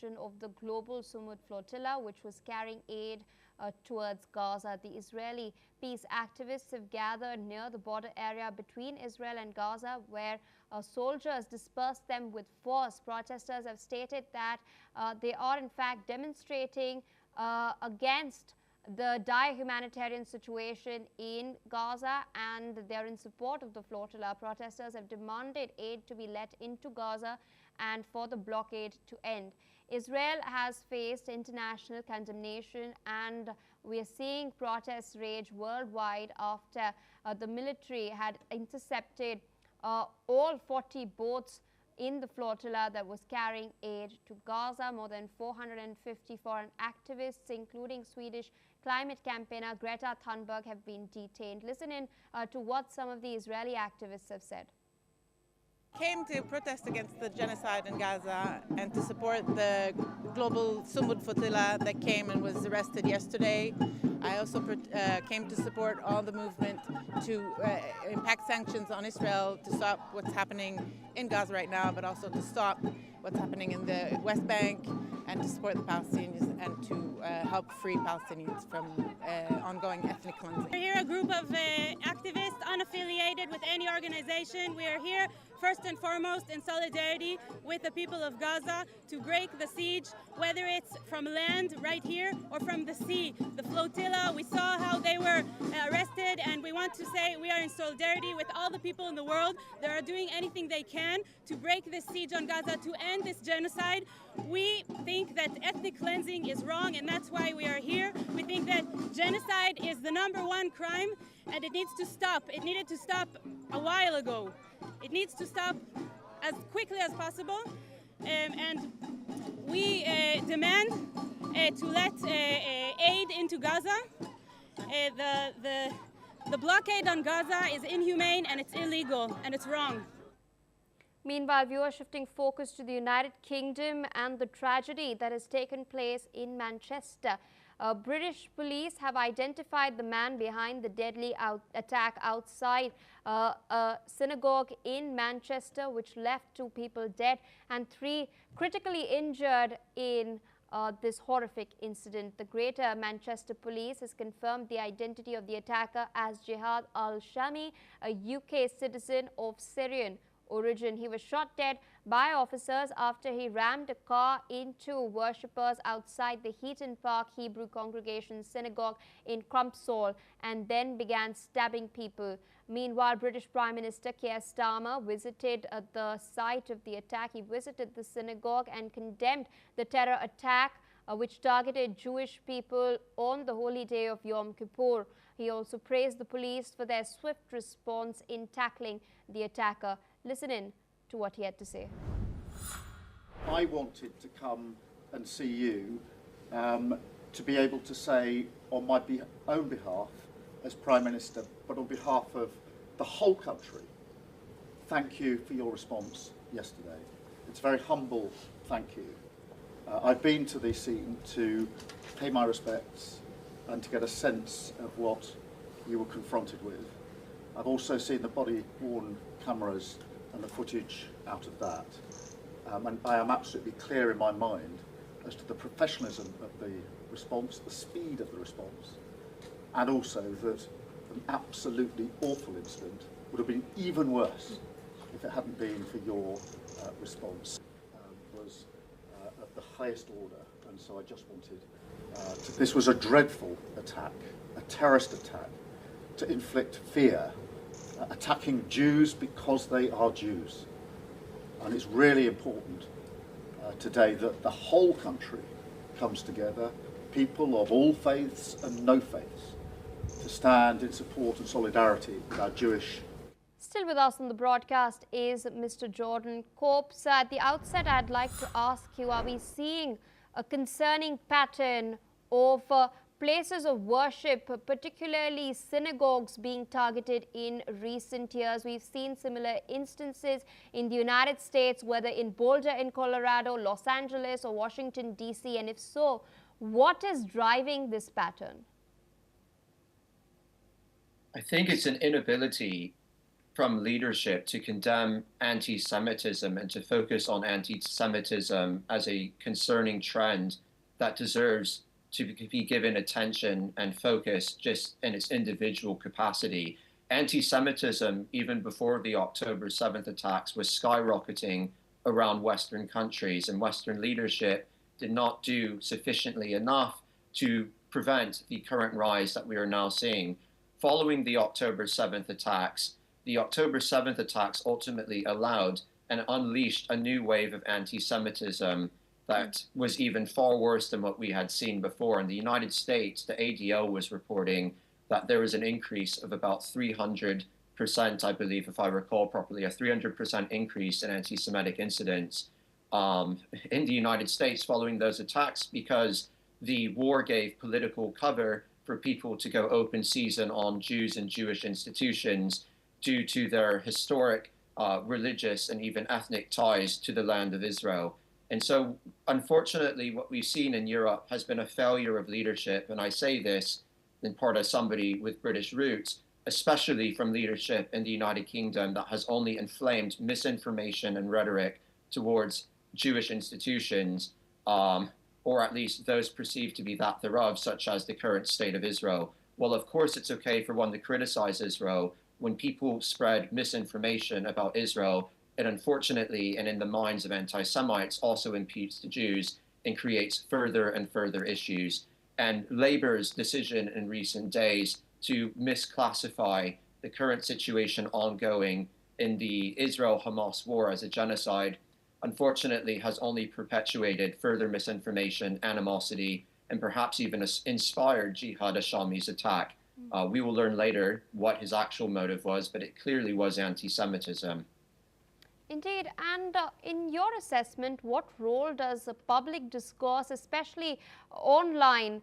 portion of the global Sumud flotilla, which was carrying aid towards Gaza. The Israeli peace activists have gathered near the border area between Israel and Gaza, where soldiers dispersed them with force. Protesters have stated that they are in fact demonstrating against the dire humanitarian situation in Gaza, and they are in support of the flotilla. Protesters have demanded aid to be let into Gaza and for the blockade to end. Israel has faced international condemnation, and we are seeing protests rage worldwide after the military had intercepted all 40 boats in the flotilla that was carrying aid to Gaza. More than 450 foreign activists, including Swedish climate campaigner Greta Thunberg, have been detained. Listen in to what some of the Israeli activists have said. Came to protest against the genocide in Gaza and to support the global Sumud flotilla that came and was arrested yesterday. I also came to support all the movement to impact sanctions on Israel to stop what's happening in Gaza right now, but also to stop what's happening in the West Bank, and to support the Palestinians and to help free Palestinians from ongoing ethnic cleansing. We're here a group of activists unaffiliated with any organization. We are here first and foremost in solidarity with the people of Gaza to break the siege, whether it's from land right here or from the sea. The flotilla, we saw how they were arrested, and we want to say we are in solidarity with all the people in the world that are doing anything they can to break this siege on Gaza, to end this genocide. We think that ethnic cleansing is wrong, and that's why we are here. We think that genocide is the #1 crime, and it needs to stop. It needed to stop a while ago. It needs to stop as quickly as possible, and we demand to let aid into Gaza. The blockade on Gaza is inhumane, and it's illegal, and it's wrong. Meanwhile, viewers, shifting focus to the United Kingdom and the tragedy that has taken place in Manchester. British police have identified the man behind the deadly attack outside a synagogue in Manchester, which left 2 people dead and 3 critically injured in this horrific incident. The Greater Manchester Police has confirmed the identity of the attacker as Jihad Al-Shamie, a UK citizen of Syrian origin. He was shot dead by officers after he rammed a car into worshippers outside the Heaton Park Hebrew Congregation Synagogue in Crumpsall and then began stabbing people. Meanwhile, British Prime Minister Keir Starmer visited the site of the attack. He visited the synagogue and condemned the terror attack which targeted Jewish people on the holy day of Yom Kippur. He also praised the police for their swift response in tackling the attacker. Listen in to what he had to say. I wanted to come and see you to be able to say on my own behalf as Prime Minister, but on behalf of the whole country, thank you for your response yesterday. It's a very humble thank you. I've been to the scene to pay my respects and to get a sense of what you were confronted with. I've also seen the body-worn cameras and the footage out of that. And I am absolutely clear in my mind as to the professionalism of the response, the speed of the response, and also that an absolutely awful incident would have been even worse if it hadn't been for your response. Was of the highest order, and so I just wanted this was a dreadful attack, a terrorist attack, to inflict fear, attacking Jews because they are Jews. And it's really important today that the whole country comes together, people of all faiths and no faiths, to stand in support and solidarity with our Jewish. Still with us on the broadcast is Mr. Jordan Corpse. At the outset, I'd like to ask you, are we seeing a concerning pattern of places of worship, particularly synagogues, being targeted in recent years? We've seen similar instances in the United States, whether in Boulder in Colorado, Los Angeles or Washington, D.C. And if so, what is driving this pattern? I think it's an inability from leadership to condemn anti-Semitism and to focus on anti-Semitism as a concerning trend that deserves to be given attention and focus just in its individual capacity. Anti-Semitism, even before the October 7th attacks, was skyrocketing around Western countries, and Western leadership did not do sufficiently enough to prevent the current rise that we are now seeing. Following the October 7th attacks, the October 7th attacks ultimately allowed and unleashed a new wave of anti-Semitism that was even far worse than what we had seen before. In the United States, the ADL was reporting that there was an increase of about 300%, I believe, if I recall properly, a 300% increase in anti-Semitic incidents in the United States following those attacks, because the war gave political cover for people to go open season on Jews and Jewish institutions due to their historic religious and even ethnic ties to the land of Israel. And so, unfortunately, what we've seen in Europe has been a failure of leadership. And I say this in part as somebody with British roots, especially from leadership in the United Kingdom, that has only inflamed misinformation and rhetoric towards Jewish institutions, or at least those perceived to be that thereof, such as the current state of Israel. Well, of course, it's okay for one to criticize Israel. When people spread misinformation about Israel, it unfortunately, and in the minds of anti-Semites, also imputes to Jews and creates further and further issues. And Labour's decision in recent days to misclassify the current situation ongoing in the Israel-Hamas war as a genocide, unfortunately, has only perpetuated further misinformation, animosity, and perhaps even inspired Jihad Al-Shamie's attack. We will learn later what his actual motive was, but it clearly was anti-Semitism. Indeed, and in your assessment, what role does the public discourse, especially online,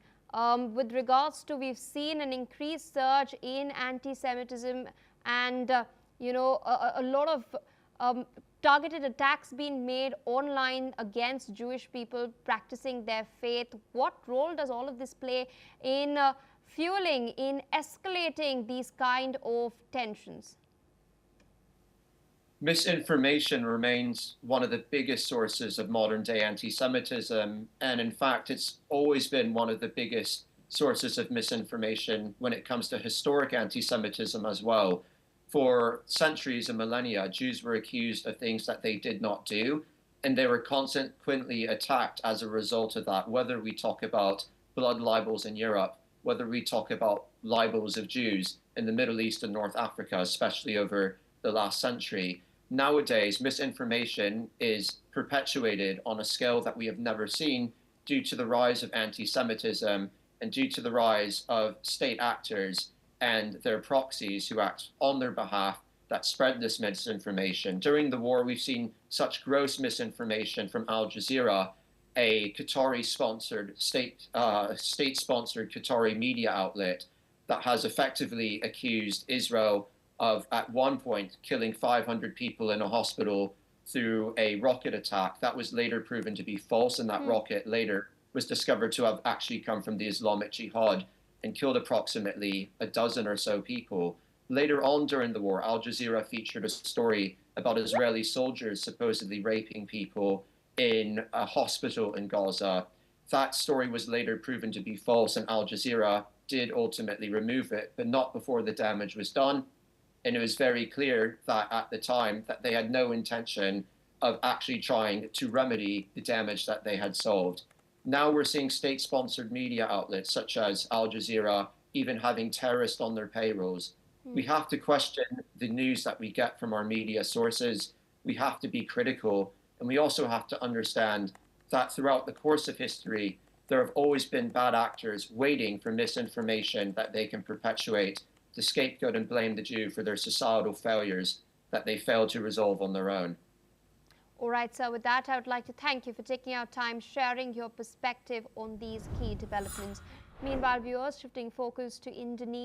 with regards to, we've seen an increased surge in anti-Semitism and, a lot of targeted attacks being made online against Jewish people practicing their faith. What role does all of this play in fueling, in escalating these kind of tensions? Misinformation remains one of the biggest sources of modern-day anti-Semitism, and in fact, it's always been one of the biggest sources of misinformation when it comes to historic anti-Semitism as well. For centuries and millennia, Jews were accused of things that they did not do, and they were consequently attacked as a result of that, whether we talk about blood libels in Europe, whether we talk about libels of Jews in the Middle East and North Africa, especially over the last century. Nowadays, misinformation is perpetuated on a scale that we have never seen due to the rise of anti-Semitism and due to the rise of state actors and their proxies who act on their behalf that spread this misinformation. During the war, we've seen such gross misinformation from Al Jazeera, a Qatari-sponsored, state-sponsored Qatari media outlet that has effectively accused Israel of, at one point, killing 500 people in a hospital through a rocket attack. That was later proven to be false, and that rocket later was discovered to have actually come from the Islamic Jihad and killed approximately a dozen or so people. Later on during the war, Al Jazeera featured a story about Israeli soldiers supposedly raping people in a hospital in Gaza. That story was later proven to be false, and Al Jazeera did ultimately remove it, but not before the damage was done. And it was very clear that at the time that they had no intention of actually trying to remedy the damage that they had solved. Now we're seeing state-sponsored media outlets such as Al Jazeera even having terrorists on their payrolls. We have to question the news that we get from our media sources. We have to be critical. And we also have to understand that throughout the course of history, there have always been bad actors waiting for misinformation that they can perpetuate to scapegoat and blame the Jew for their societal failures that they failed to resolve on their own. All right, so with that, I would like to thank you for taking our time, sharing your perspective on these key developments. Meanwhile, viewers, shifting focus to Indonesia.